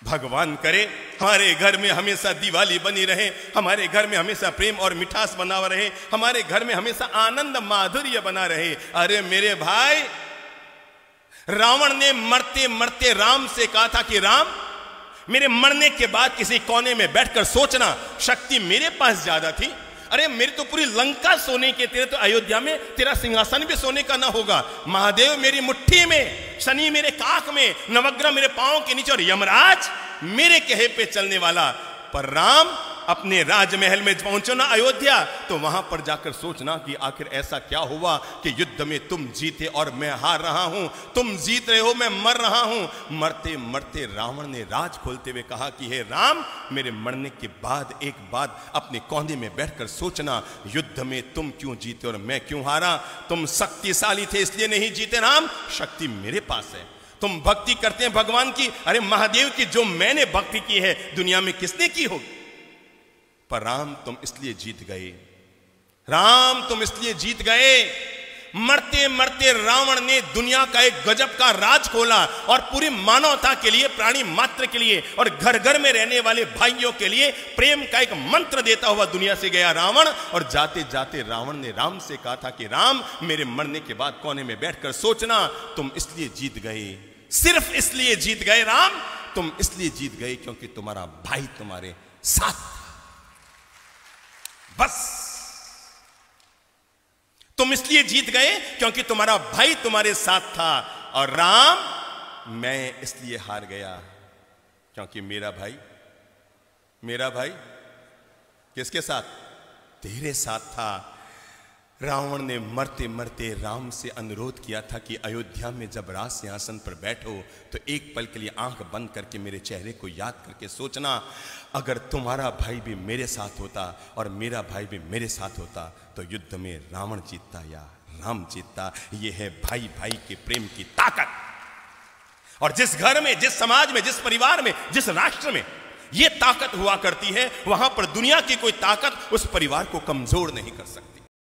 भगवान करे हमारे घर में हमेशा दिवाली बनी रहे, हमारे घर में हमेशा प्रेम और मिठास बना रहे, हमारे घर में हमेशा आनंद माधुर्य बना रहे। अरे मेरे भाई, रावण ने मरते मरते राम से कहा था कि राम, मेरे मरने के बाद किसी कोने में बैठकर सोचना, शक्ति मेरे पास ज्यादा थी। अरे मेरी तो पूरी लंका सोने के, तेरे तो अयोध्या में तेरा सिंहासन भी सोने का ना होगा। महादेव मेरी मुट्ठी में, शनि मेरे काख में, नवग्रह मेरे पांव के नीचे और यमराज मेरे कहे पे चलने वाला। पर राम अपने राजमहल में पहुंचो ना अयोध्या, तो वहां पर जाकर सोचना कि आखिर ऐसा क्या हुआ कि युद्ध में तुम जीते और मैं हार रहा हूं, तुम जीत रहे हो मैं मर रहा हूं। मरते मरते रावण ने राज खोलते हुए कहा कि हे राम, मेरे मरने के बाद एक बात अपने कोने में बैठकर सोचना, युद्ध में तुम क्यों जीते और मैं क्यों हारा। तुम शक्तिशाली थे इसलिए नहीं जीते राम, शक्ति मेरे पास है। तुम भक्ति करते हैं भगवान की, अरे महादेव की जो मैंने भक्ति की है दुनिया में किसने की होगी। पर राम तुम इसलिए जीत गए, राम तुम इसलिए जीत गए। मरते मरते रावण ने दुनिया का एक गजब का राज खोला और पूरी मानवता के लिए, प्राणी मात्र के लिए और घर घर में रहने वाले भाइयों के लिए प्रेम का एक मंत्र देता हुआ दुनिया से गया रावण। और जाते जाते रावण ने राम से कहा था कि राम, मेरे मरने के बाद कोने में बैठकर सोचना, तुम इसलिए जीत गए, सिर्फ इसलिए जीत गए राम, तुम इसलिए जीत गए क्योंकि तुम्हारा भाई तुम्हारे साथ, बस तुम इसलिए जीत गए क्योंकि तुम्हारा भाई तुम्हारे साथ था। और राम, मैं इसलिए हार गया क्योंकि मेरा भाई किसके साथ, तेरे साथ था। रावण ने मरते मरते राम से अनुरोध किया था कि अयोध्या में जब राज सिंहासन पर बैठो तो एक पल के लिए आंख बंद करके मेरे चेहरे को याद करके सोचना, अगर तुम्हारा भाई भी मेरे साथ होता और मेरा भाई भी मेरे साथ होता तो युद्ध में रावण जीतता या राम जीतता। यह है भाई भाई के प्रेम की ताकत। और जिस घर में, जिस समाज में, जिस परिवार में, जिस राष्ट्र में यह ताकत हुआ करती है, वहां पर दुनिया की कोई ताकत उस परिवार को कमजोर नहीं कर सकती।